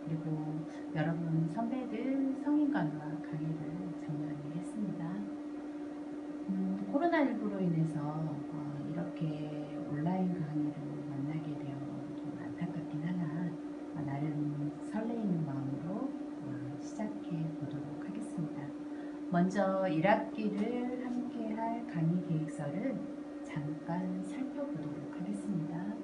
그리고 여러분 선배들 성인간호와 강의를 작년에 했습니다. 코로나19로 인해서 이렇게 온라인 강의를 만나게 되어 좀 안타깝긴 하나 나름 설레이는 마음으로 시작해 보도록 하겠습니다. 먼저 1학기를 함께할 강의 계획서를 잠깐 살펴보도록 하겠습니다.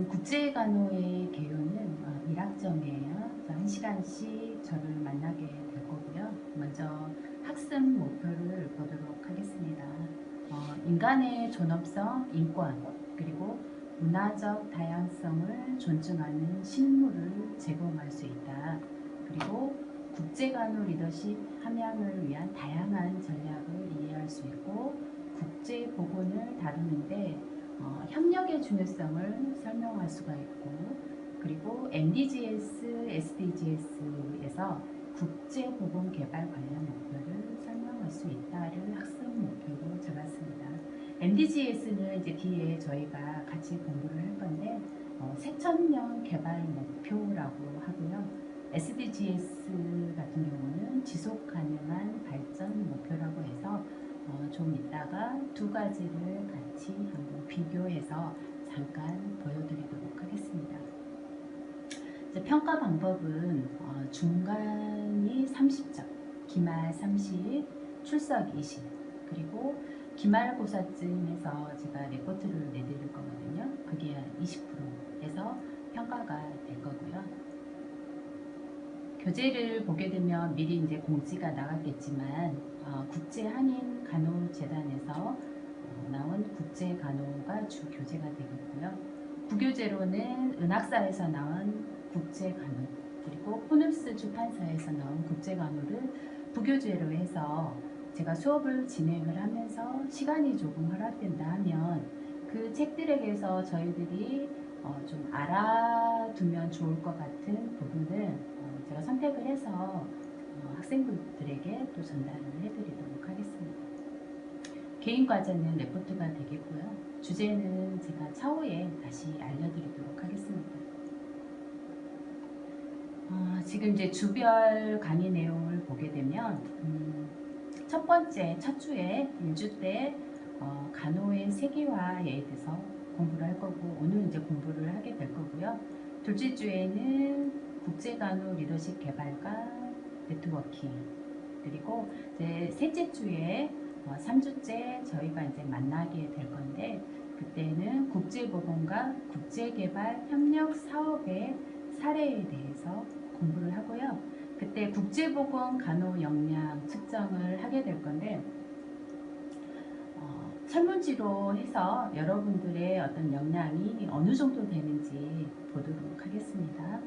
국제간호의 개요는 1학점이에요. 1시간씩 저를 만나게 될 거고요. 먼저 학습 목표를 보도록 하겠습니다. 인간의 존엄성, 인권, 그리고 문화적 다양성을 존중하는 실무를 제공할 수 있다. 그리고 국제간호 리더십 함양을 위한 다양한 전략을 이해할 수 있고 국제보건을 다루는데 협력의 중요성을 설명할 수가 있고 그리고 MDGs, SDGs에서 국제보건개발 관련 목표를 설명할 수 있다를 학습 목표로 잡았습니다. MDGs는 이제 뒤에 저희가 같이 공부를 할 건데 새천년 개발 목표라고 하고요. SDGs 같은 경우는 지속 가능한 발전 목표라고 해서 좀 이따가 두 가지를 같이 한번 비교해서 잠깐 보여드리도록 하겠습니다. 이제 평가 방법은 중간이 30점, 기말 30, 출석 20, 그리고 기말고사쯤에서 제가 레포트를 내드릴 거거든요. 그게 한 20%에서 평가가 될 거고요. 교재를 보게 되면 미리 이제 공지가 나갔겠지만 국제한인간호재단에서 나온 국제간호가 주 교재가 되겠고요. 부교재로는 은학사에서 나온 국제간호 그리고 포누스 출판사에서 나온 국제간호를 부교재로 해서 제가 수업을 진행을 하면서 시간이 조금 허락된다 하면 그 책들에게서 저희들이 좀 알아두면 좋을 것 같은 부분을 제가 선택을 해서 학생들에게 또 전달을 해드리도록 하겠습니다. 개인 과제는 레포트가 되겠고요. 주제는 제가 차후에 다시 알려드리도록 하겠습니다. 지금 이제 주별 강의 내용을 보게 되면 첫 번째, 첫 주에 1주 때 간호의 세계화에 대해서 공부를 할 거고 오늘 이제 공부를 하게 될 거고요. 둘째 주에는 국제간호 리더십 개발과 네트워킹 그리고 이제 셋째 주에 3주째 저희가 이제 만나게 될 건데 그때는 국제보건과 국제개발 협력 사업의 사례에 대해서 공부를 하고요. 그때 국제보건 간호 역량 측정을 하게 될 건데 설문지로 해서 여러분들의 어떤 역량이 어느 정도 되는지 보도록 하겠습니다.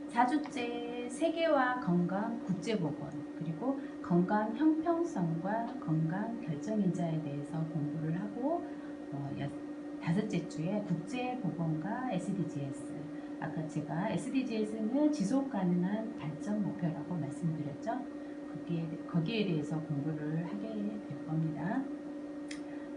4주째 세계화 건강 국제보건 그리고 건강 형평성과 건강 결정인자에 대해서 공부를 하고 다섯째 주에 국제보건과 SDGs 아까 제가 SDGs는 지속가능한 발전 목표라고 말씀드렸죠. 거기에 대해서 공부를 하게 될 겁니다.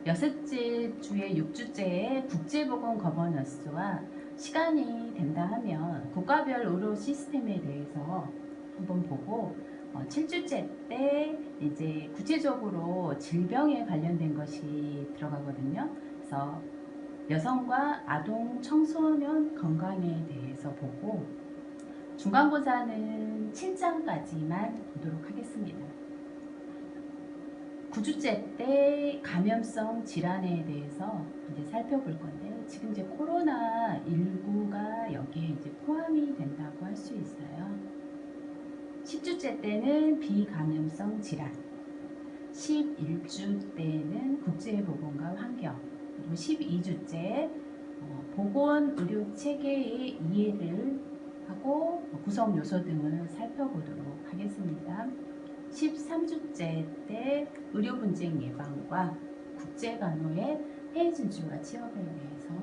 여섯째 주에 6주째에 국제보건 거버넌스와 시간이 된다 하면 국가별 의료 시스템에 대해서 한번 보고 7주째 때 이제 구체적으로 질병에 관련된 것이 들어가거든요. 그래서 여성과 아동 청소년 건강에 대해서 보고 중간고사는 7장까지만 보도록 하겠습니다. 9주째 때 감염성 질환에 대해서 이제 살펴볼 건데 지금 이제 코로나19가 여기에 이제 포함이 된다고 할 수 있어요. 10주째 때는 비감염성 질환, 11주 때는 국제보건과 환경, 그리고 12주째 보건의료체계의 이해를 하고 구성 요소 등을 살펴보도록 하겠습니다. 13주째 때 의료분쟁 예방과 국제간호의 해외 진출과 취업에 대해서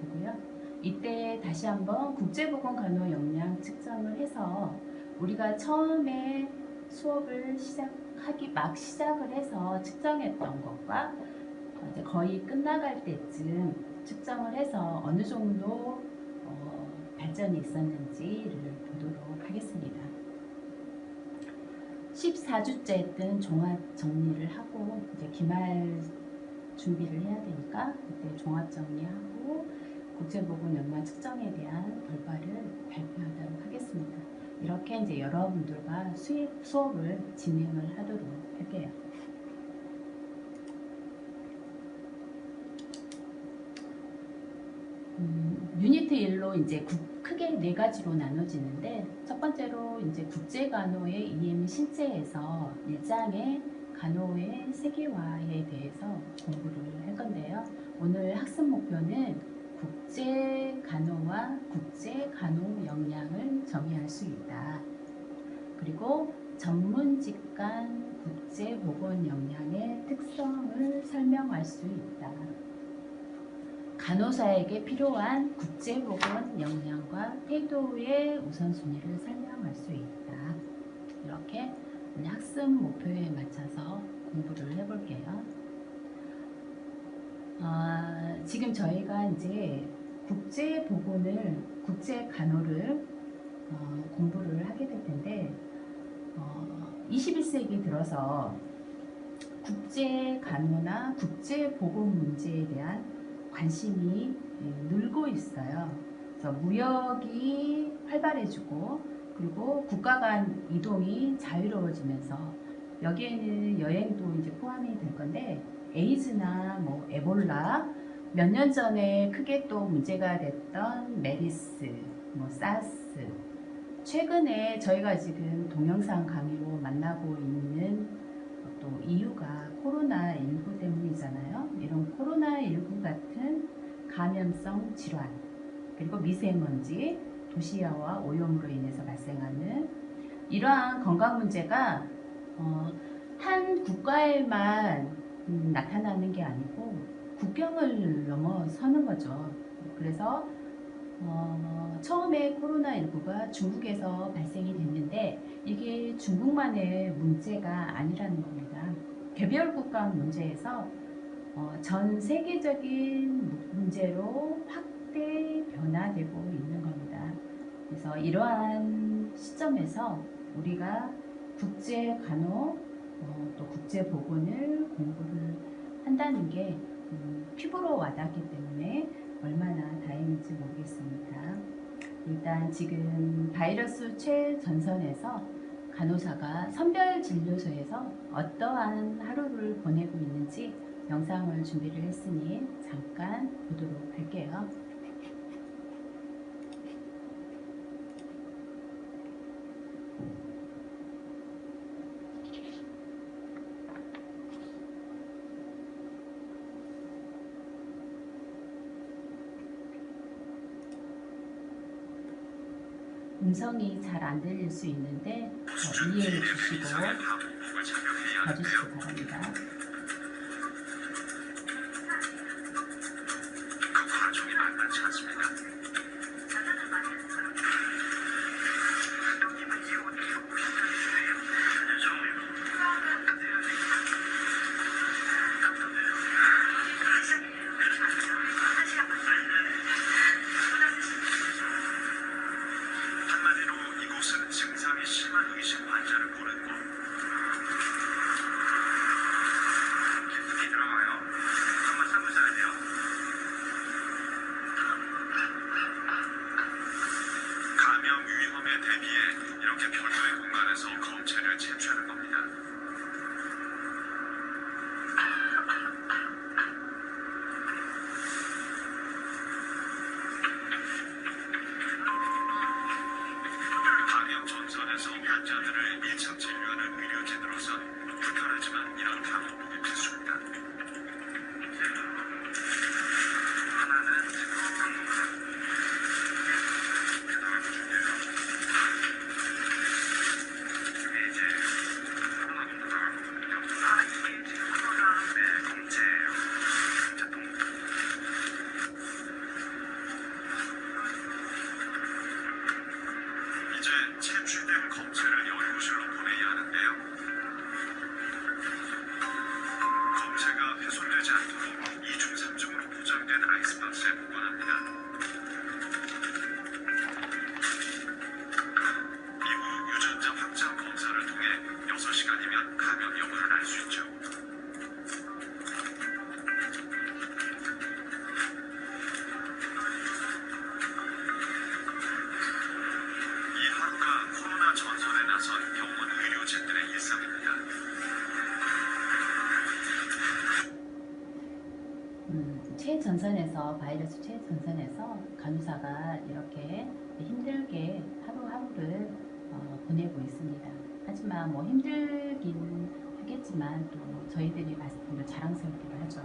보고요. 이때 다시 한번 국제보건간호 역량 측정을 해서 우리가 처음에 수업을 시작을 해서 측정했던 것과 이제 거의 끝나갈 때쯤 측정을 해서 어느 정도 발전이 있었는지를 보도록 하겠습니다. 14주째 뜬 종합 정리를 하고 이제 기말 준비를 해야 되니까 그때 종합 정리하고 국제보건 역량 측정에 대한 결과를 발표하도록 하겠습니다. 이렇게 이제 여러분들과 수업을 진행을 하도록 할게요. 유니트 1로 이제 크게 네 가지로 나눠지는데 첫 번째로 이제 국제간호의 EM 실제에서 1장의 간호의 세계화에 대해서 공부를 할 건데요. 오늘 학습 목표는 국제간호와 국제간호 역량을 정의할 수 있다. 그리고 전문직 간 국제보건 역량의 특성을 설명할 수 있다. 간호사에게 필요한 국제보건 역량과 태도의 우선순위를 설명할 수 있다. 이렇게 학습 목표에 맞춰서 공부를 해볼게요. 지금 저희가 이제 국제간호를 공부를 하게 될 텐데 21세기 들어서 국제간호나 국제보건 문제에 대한 관심이 늘고 있어요. 그래서 무역이 활발해지고 그리고 국가 간 이동이 자유로워지면서 여기에는 여행도 이제 포함이 될 건데 에이즈나 뭐 에볼라 몇 년 전에 크게 또 문제가 됐던 메리스, 뭐 사스 최근에 저희가 지금 동영상 강의로 만나고 있는 또 이유가 코로나19 때문이잖아요. 이런 코로나19 같은 감염성 질환 그리고 미세먼지, 도시화와 오염으로 인해서 발생하는 이러한 건강 문제가 한 국가에만 나타나는 게 아니고 국경을 넘어서는 거죠. 그래서 처음에 코로나19가 중국에서 발생이 됐는데 이게 중국만의 문제가 아니라는 겁니다. 개별 국가 문제에서 전 세계적인 문제로 확대 변화되고 있는 겁니다. 그래서 이러한 시점에서 우리가 국제간호 또 국제보건을 공부를 한다는 게 피부로 와닿기 때문에 얼마나 다행인지 모르겠습니다. 일단 지금 바이러스 최전선에서 간호사가 선별진료소에서 어떠한 하루를 보내고 있는지 영상을 준비를 했으니 잠깐 보도록 할게요. 음성이 잘 안 들릴 수 있는데 이해해 주시고 봐주시기 바랍니다. 증상이 심한 의심 환자를 보냈고 최전선에서 바이러스 최전선에서 간호사가 이렇게 힘들게 하루하루를 보내고 있습니다. 하지만 뭐 힘들긴 하겠지만 또 저희들이 봤을 때도 자랑스럽기도 하죠.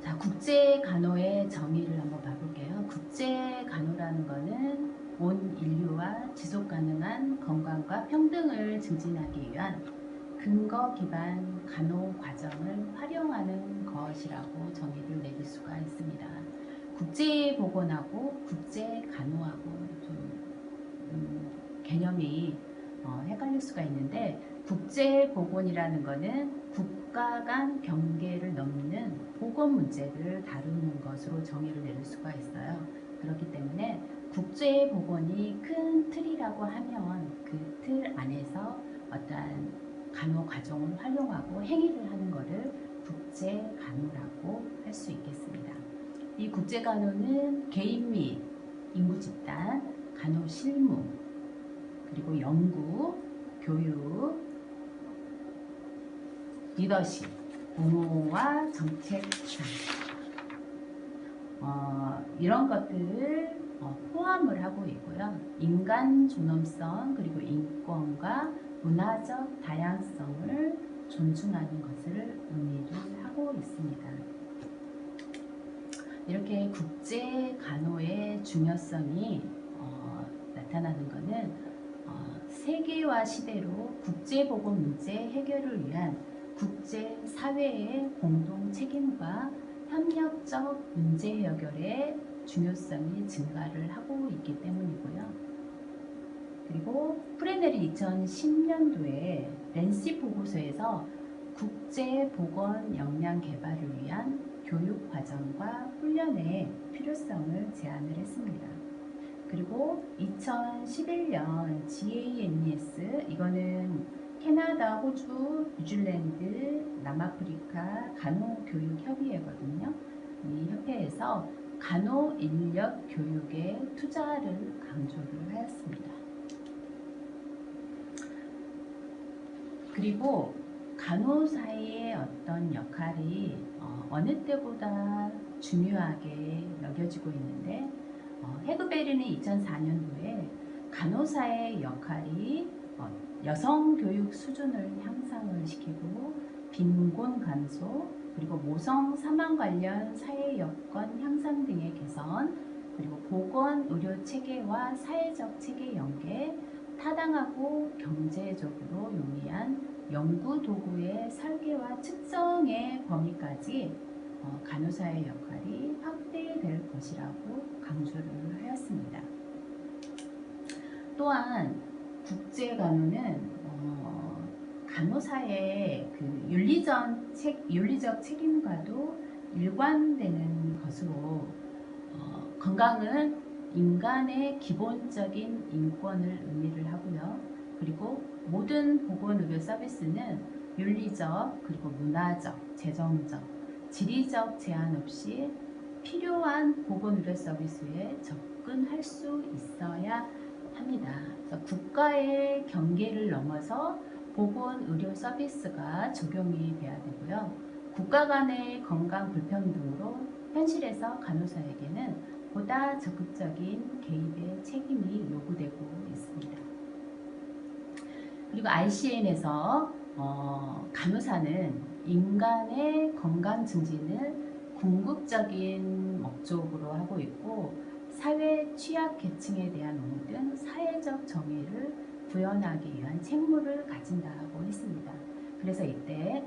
자, 국제 간호의 정의를 한번 봐볼게요. 국제 간호라는 것은 온 인류와 지속 가능한 건강과 평등을 증진하기 위한 근거 기반 간호 과정을 활용하는 것이라고 정의를 내릴 수가 있습니다. 국제 보건하고 국제 간호하고 좀 개념이 헷갈릴 수가 있는데, 국제 보건이라는 것은 국가 간 경계를 넘는 보건 문제를 다루는 것으로 정의를 내릴 수가 있어요. 그렇기 때문에 국제 보건이 큰 틀이라고 하면 그 틀 안에서 어떠한 간호 과정을 활용하고 행위를 하는 것을 국제 간호라고 할 수 있겠습니다. 이 국제 간호는 개인 및 인구 집단, 간호 실무, 그리고 연구, 교육, 리더십, 부모와 정책상 이런 것들을 포함을 하고 있고요. 인간 존엄성 그리고 인권과 문화적 다양성을 존중하는 것을 의미를 하고 있습니다. 이렇게 국제 간호의 중요성이 나타나는 것은 세계화 시대로 국제보건 문제 해결을 위한 국제사회의 공동 책임과 협력적 문제 해결의 중요성이 증가를 하고 있기 때문이고요. 그리고 프레넬이 2010년도에 랜시 보고서에서 국제보건 역량 개발을 위한 교육 과정과 훈련의 필요성을 제안을 했습니다. 그리고 2011년 GANES, 이거는 캐나다, 호주, 뉴질랜드, 남아프리카 간호교육협의회거든요. 이 협회에서 간호인력 교육에 투자를 강조를 하였습니다. 그리고 간호사의 어떤 역할이 어느 때보다 중요하게 여겨지고 있는데, 헤그베리는 2004년도에 간호사의 역할이 여성 교육 수준을 향상을 시키고 빈곤 감소, 그리고 모성 사망 관련 사회 여건 향상 등의 개선, 그리고 보건 의료 체계와 사회적 체계 연계, 타당하고 경제적으로 용이한 연구 도구의 설계와 측정의 범위까지 간호사의 역할이 확대될 것이라고 강조를 하였습니다. 또한 국제 간호는 간호사의 그 윤리적 책임과도 일관되는 것으로 건강은 인간의 기본적인 인권을 의미를 하고요. 그리고 모든 보건의료 서비스는 윤리적, 그리고 문화적, 재정적, 지리적 제한 없이 필요한 보건의료 서비스에 접근할 수 있어야 합니다. 그래서 국가의 경계를 넘어서 보건의료 서비스가 적용이 돼야 되고요. 국가 간의 건강 불평등으로 현실에서 간호사에게는 보다 적극적인 개입의 책임이 요구되고 있습니다. 그리고 ICN에서 간호사는 인간의 건강 증진을 궁극적인 목적으로 하고 있고, 사회 취약 계층에 대한 모든 사회적 정의를 구현하기 위한 책무를 가진다고 했습니다. 그래서 이때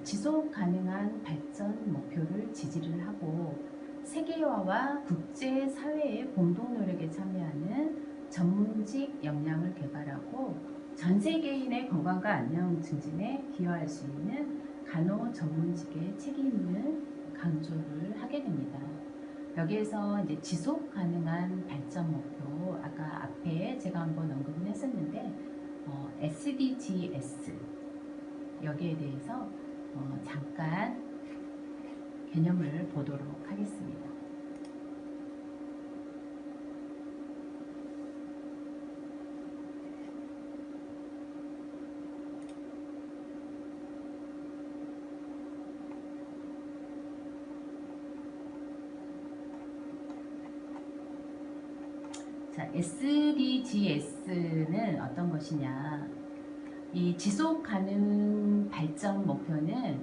지속 가능한 발전 목표를 지지를 하고, 세계화와 국제사회의 공동 노력에 참여하는 전문직 역량을 개발하고 전 세계인의 건강과 안녕 증진에 기여할 수 있는 간호 전문직의 책임을 강조를 하게 됩니다. 여기에서 이제 지속 가능한 발전 목표, 아까 앞에 제가 한번 언급을 했었는데 SDGs 여기에 대해서 잠깐 개념을 보도록 하겠습니다. 자, SDGs는 어떤 것이냐? 이 지속 가능 발전 목표는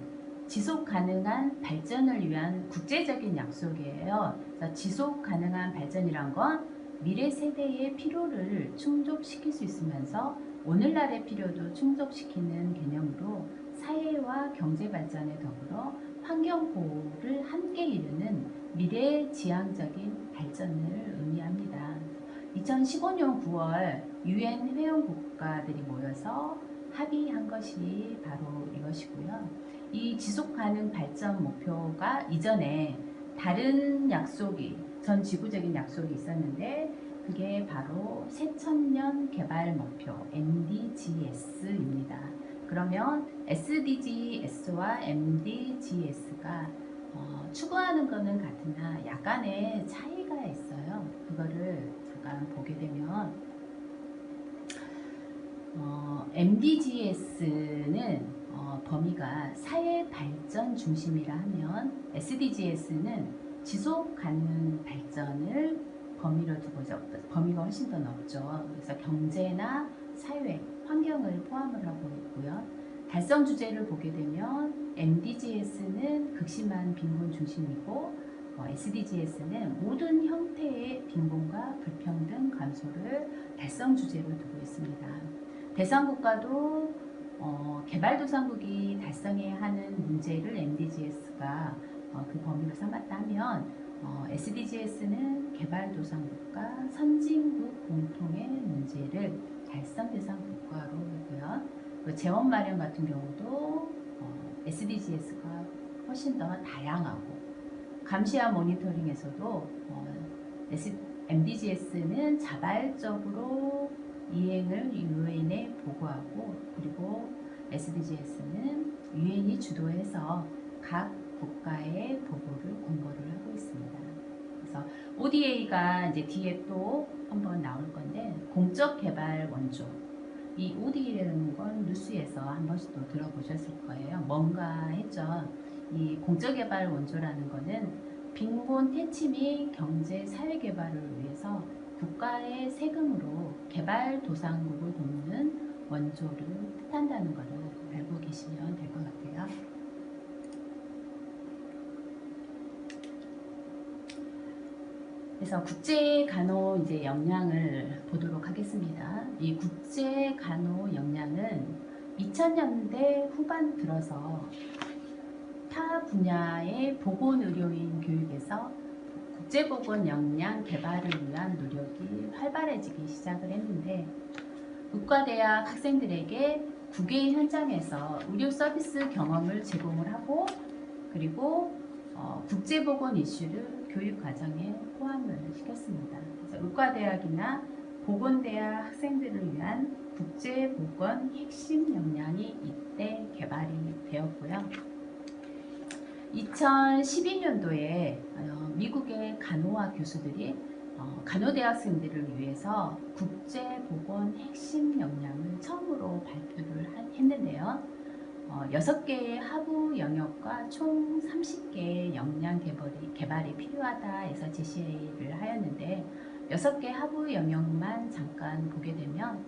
지속 가능한 발전을 위한 국제적인 약속이에요. 그래서 지속 가능한 발전이란 건 미래 세대의 필요를 충족시킬 수 있으면서 오늘날의 필요도 충족시키는 개념으로 사회와 경제 발전에 더불어 환경 보호를 함께 이루는 미래지향적인 발전을 의미합니다. 2015년 9월 유엔 회원 국가들이 모여서 합의한 것이 바로 이것이고요. 이 지속가능 발전 목표가 이전에 다른 약속이 전 지구적인 약속이 있었는데 그게 바로 새천년 개발 목표 MDGs입니다. 그러면 SDGs와 MDGs가 추구하는 것은 같으나 약간의 차이가 있어요. 그거를 잠깐 보게 되면 MDGs는 범위가 사회 발전 중심이라 하면 SDGs는 지속 가능 발전을 범위로 두고죠. 범위가 훨씬 더 넓죠. 그래서 경제나 사회, 환경을 포함을 하고 있고요. 달성 주제를 보게 되면 MDGs는 극심한 빈곤 중심이고 SDGs는 모든 형태의 빈곤과 불평등 감소를 달성 주제로 두고 있습니다. 대상 국가도 개발도상국이 달성해야 하는 문제를 MDGs가 그 범위로 삼았다면 SDGs는 개발도상국과 선진국 공통의 문제를 달성 대상 국가로 하고요. 그 재원 마련 같은 경우도 SDGs가 훨씬 더 다양하고 감시와 모니터링에서도 MDGs는 자발적으로 이행을 유엔에 보고하고 그리고 SDGs는 유엔이 주도해서 각 국가의 보고를 공고를 하고 있습니다. 그래서 ODA가 이제 뒤에 또 한번 나올 건데 공적 개발 원조 이 ODA라는 건 뉴스에서 한 번씩 또 들어보셨을 거예요. 뭔가 했죠. 이 공적 개발 원조라는 거는 빈곤 퇴치 및 경제 사회 개발을 위해서 국가의 세금으로 개발도상국을 돕는 원조를 뜻한다는 것을 알고 계시면 될 것 같아요. 그래서 국제 간호 이제 역량을 보도록 하겠습니다. 이 국제 간호 역량은 2000년대 후반 들어서 타 분야의 보건의료인 교육에서 국제보건 역량 개발을 위한 노력이 활발해지기 시작을 했는데 의과대학 학생들에게 국외 현장에서 의료 서비스 경험을 제공을 하고 그리고 국제보건 이슈를 교육 과정에 포함을 시켰습니다. 그래서 의과대학이나 보건대학 학생들을 위한 국제보건 핵심 역량이 이때 개발이 되었고요. 2012년도에 미국의 간호학 교수들이 간호대학생들을 위해서 국제보건 핵심 역량을 처음으로 발표를 했는데요. 6개의 하부 영역과 총 30개의 역량 개발이 필요하다 해서 제시를 하였는데 6개 하부 영역만 잠깐 보게 되면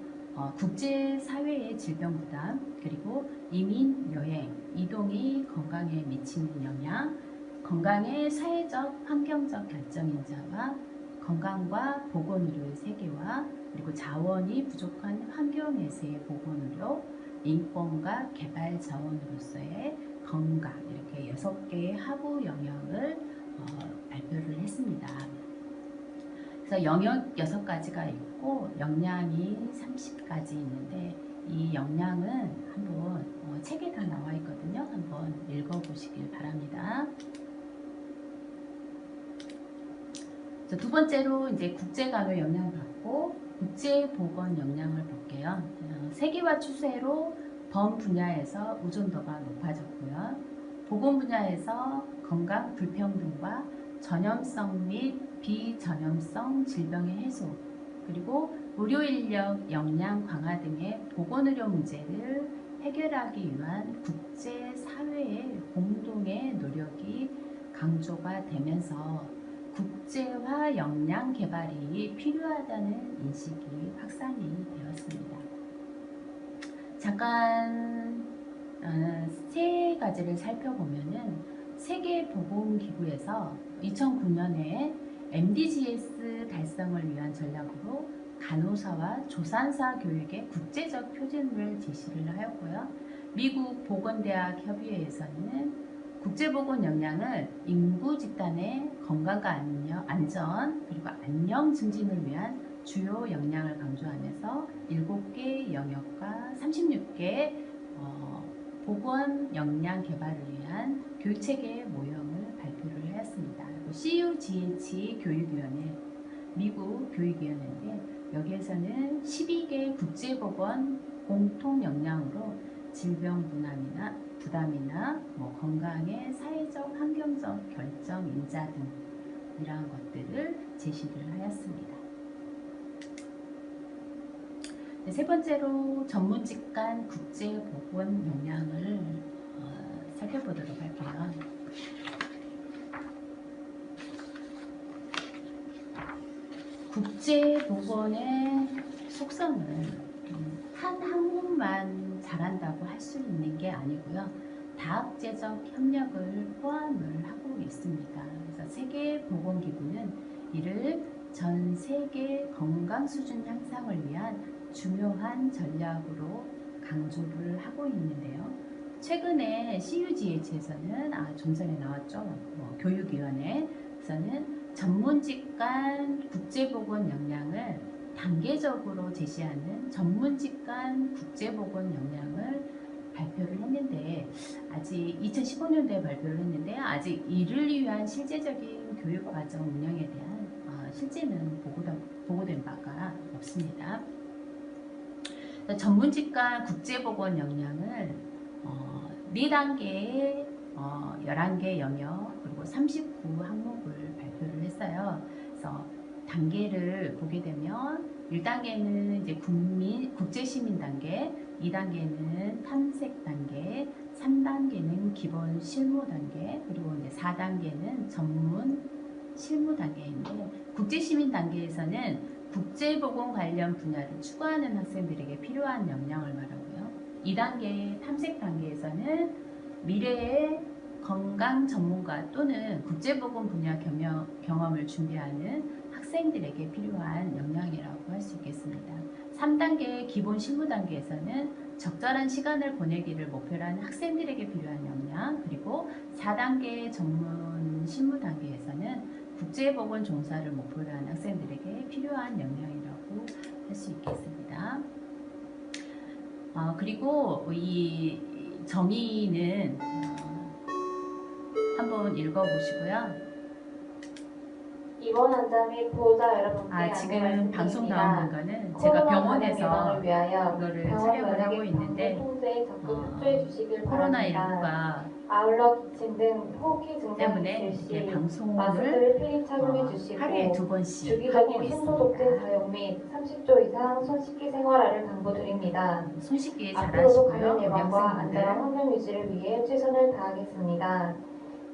국제사회의 질병 부담, 그리고 이민, 여행, 이동이 건강에 미치는 영향, 건강의 사회적, 환경적 결정인자와 건강과 보건의료의 세계화, 그리고 자원이 부족한 환경에서의 보건의료, 인권과 개발 자원으로서의 건강 이렇게 6개의 하부 영역을 발표를 했습니다. 그래서 영역 6가지가 있고 역량이 30가지 있는데 이 역량은 한번 책에 다 나와 있거든요. 한번 읽어보시길 바랍니다. 두 번째로 이제 국제간호 역량을 받고 국제보건 역량을 볼게요. 세계화 추세로 범 분야에서 의존도가 높아졌고요. 보건 분야에서 건강 불평등과 전염성 및 비전염성 질병의 해소, 그리고 의료인력 역량 강화 등의 보건의료 문제를 해결하기 위한 국제사회의 공동의 노력이 강조가 되면서 국제화 역량 개발이 필요하다는 인식이 확산이 되었습니다. 잠깐 세 가지를 살펴보면은 세계보건기구에서 2009년에 MDGs 달성을 위한 전략으로 간호사와 조산사 교육의 국제적 표준을 제시를 하였고요. 미국 보건대학 협의회에서는 국제보건 역량을 인구 집단의 건강과 안전 그리고 안녕 증진을 위한 주요 역량을 강조하면서 7개 영역과 36개 보건 역량 개발을 위한 교육체계 모형을 발표를 하였습니다. 그리고 CUGH 교육위원회, 미국 교육위원회인데 여기에서는 12개 국제보건 공통 역량으로 질병 부담이나 건강의 사회적 환경적 결정 인자 등 이러한 것들을 제시를 하였습니다. 네, 세 번째로 전문직 간 국제보건 역량을 살펴보도록 할게요. 국제보건의 속성은 한 학문만 잘한다고 할 수 있는 게 아니고요. 다학제적 협력을 포함을 하고 있습니다. 그래서 세계보건기구는 이를 전 세계 건강 수준 향상을 위한 중요한 전략으로 강조를 하고 있는데요. 최근에 CUGH에서는 좀 전에 나왔죠. 교육위원회에서는 전문직 간 국제보건 역량을 단계적으로 제시하는 전문직 간 국제보건 역량을 발표를 했는데 아직 2015년도에 발표를 했는데 아직 이를 위한 실제적인 교육과정 운영에 대한 실제는 보고된 바가 없습니다. 전문직 간 국제보건 역량을 4단계의 11개 영역 그리고 39 항목을 발표를 했어요. 그래서 단계를 보게 되면 1단계는 이제 국제시민 단계, 2단계는 탐색 단계, 3단계는 기본 실무 단계, 그리고 이제 4단계는 전문 실무 단계인데 국제시민 단계에서는 국제보건 관련 분야를 추구하는 학생들에게 필요한 역량을 말하고요. 2단계 탐색 단계에서는 미래의 건강 전문가 또는 국제보건 분야 경험을 준비하는 학생들에게 필요한 역량이라고 할 수 있겠습니다. 3단계 기본 실무 단계에서는 적절한 시간을 보내기를 목표로 하는 학생들에게 필요한 역량, 그리고 4단계 전문 실무 단계에서는 국제보건 종사를 목표로 하는 학생들에게 필요한 역량이라고 할 수 있겠습니다. 그리고 이 정의는 한번 읽어보시고요. 입원 환자 및 보호자 여러분께 지금 방송 나오는 거는 제가 병원에서 이거를 촬영을 하고 있는데 코로나19가 아울러 기침 등 호흡기 증상 때문에 있을 이렇게 시 방송을 마스크를 필히 착용해 주시고 하루에 2번씩 하고 주기적인 손소독제 있습니다. 사용 및 30초 이상 손 씻기 생활화를 당부드립니다. 손 씻기 앞으로도 잘하시고요. 감염 우리 예방과 안전한 학생분들 환경 유지를 위해 최선을 다하겠습니다.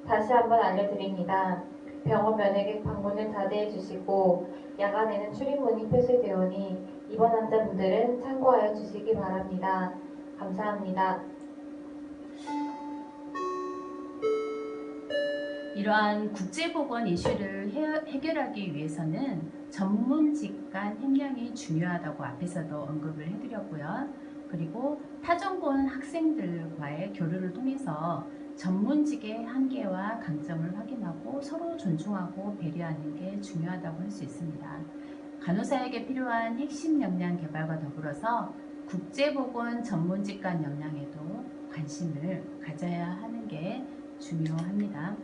다시 한번 알려드립니다. 병원 면회객 방문을 자제해 주시고 야간에는 출입문이 폐쇄되오니 입원 환자분들은 참고하여 주시기 바랍니다. 감사합니다. 이러한 국제보건 이슈를 해결하기 위해서는 전문직 간 협력이 중요하다고 앞에서도 언급을 해드렸고요. 그리고 타전공 학생들과의 교류를 통해서 전문직의 한계와 강점을 확인하고 서로 존중하고 배려하는 게 중요하다고 할 수 있습니다. 간호사에게 필요한 핵심 역량 개발과 더불어서 국제보건 전문직 간 역량에도 관심을 가져야 하는 게 중요합니다.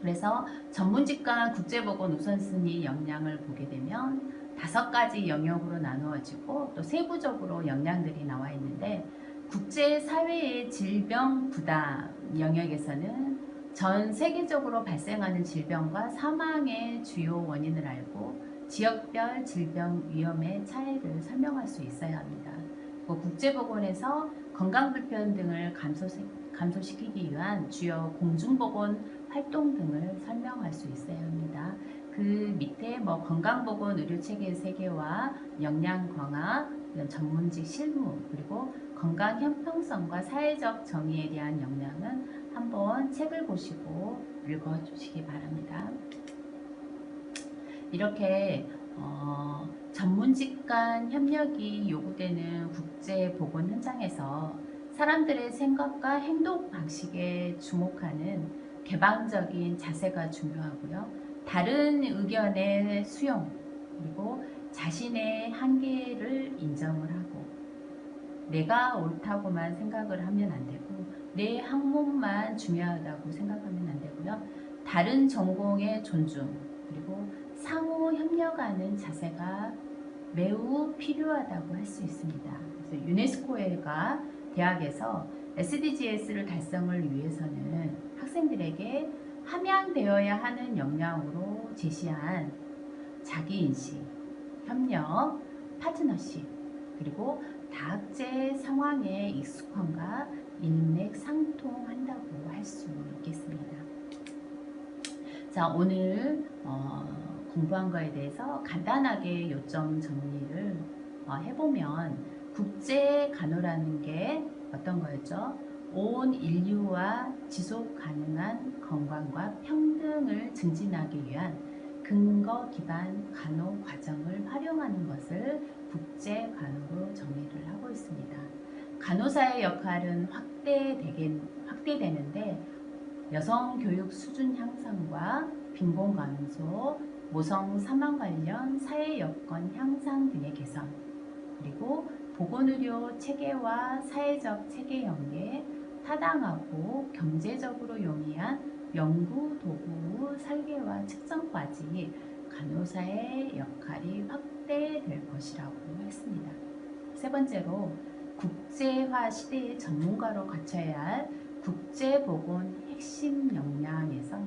그래서 전문직 간 국제보건 우선순위 역량을 보게 되면 5가지 영역으로 나누어지고 또 세부적으로 역량들이 나와 있는데 국제사회의 질병 부담 영역에서는 전 세계적으로 발생하는 질병과 사망의 주요 원인을 알고 지역별 질병 위험의 차이를 설명할 수 있어야 합니다. 국제보건에서 건강불편 등을 감소시키기 위한 주요 공중보건 활동 등을 설명할 수 있어야 합니다. 그 밑에 뭐 건강보건 의료체계 세계와 역량 강화, 이런 전문직 실무, 그리고 건강 형평성과 사회적 정의에 대한 역량은 한번 책을 보시고 읽어주시기 바랍니다. 이렇게 전문직 간 협력이 요구되는 국제보건 현장에서 사람들의 생각과 행동 방식에 주목하는 개방적인 자세가 중요하고요. 다른 의견의 수용, 그리고 자신의 한계를 인정을 하고 내가 옳다고만 생각을 하면 안 되고 내 학문만 중요하다고 생각하면 안 되고요. 다른 전공의 존중, 그리고 상호 협력하는 자세가 매우 필요하다고 할 수 있습니다. 그래서 유네스코가 대학에서 SDGs를 달성을 위해서는 학생들에게 함양되어야 하는 역량으로 제시한 자기인식, 협력, 파트너십, 그리고 다학제 상황에 익숙함과 일맥상통한다고 할 수 있겠습니다. 자, 오늘 공부한 거에 대해서 간단하게 요점 정리를 해보면 국제 간호라는 게 어떤 거였죠? 온 인류와 지속 가능한 건강과 평등을 증진하기 위한 근거 기반 간호 과정을 활용하는 것을 국제 간호로 정의를 하고 있습니다. 간호사의 역할은 확대되는데 여성 교육 수준 향상과 빈곤 감소, 모성 사망 관련 사회 여건 향상 등의 개선, 그리고 보건의료 체계와 사회적 체계 연계, 타당하고 경제적으로 용이한 연구 도구 설계와 측정까지 간호사의 역할이 확대될 것이라고 했습니다. 세 번째로 국제화 시대의 전문가로 갖춰야 할 국제보건 핵심 역량에서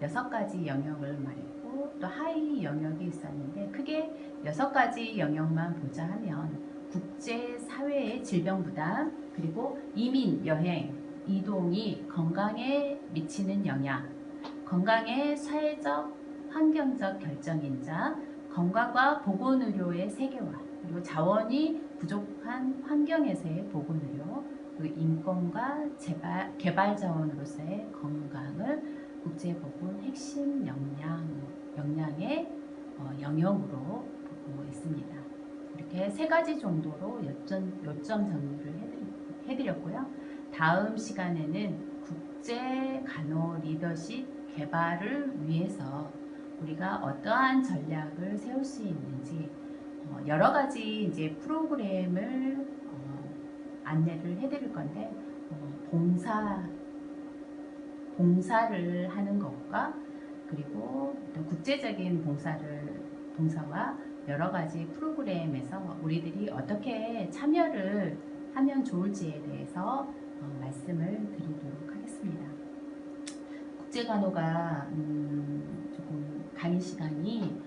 6가지 영역을 말했고 또 하위 영역이 있었는데 크게 6가지 영역만 보자 하면 국제사회의 질병부담, 그리고 이민, 여행, 이동이 건강에 미치는 영향, 건강의 사회적, 환경적 결정인자, 건강과 보건의료의 세계화, 그리고 자원이 부족한 환경에서의 보건의료, 그리고 인권과 개발 자원으로서의 건강을 국제보건 핵심 역량의 영역으로 보고 있습니다. 이렇게 3가지 정도로 요점 정리를 해드렸고요. 다음 시간에는 국제 간호 리더십 개발을 위해서 우리가 어떠한 전략을 세울 수 있는지 여러 가지 이제 프로그램을 안내를 해드릴 건데 봉사를 하는 것과 그리고 또 국제적인 봉사와 여러 가지 프로그램에서 우리들이 어떻게 참여를 하면 좋을지에 대해서 말씀을 드리도록 하겠습니다. 국제간호가 조금 강의 시간이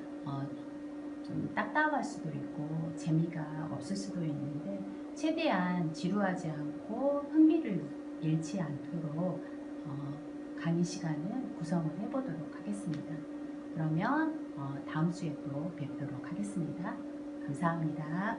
좀 딱딱할 수도 있고 재미가 없을 수도 있는데 최대한 지루하지 않고 흥미를 잃지 않도록 강의 시간을 구성을 해보도록 하겠습니다. 그러면 다음 주에 또 뵙도록 하겠습니다. 감사합니다.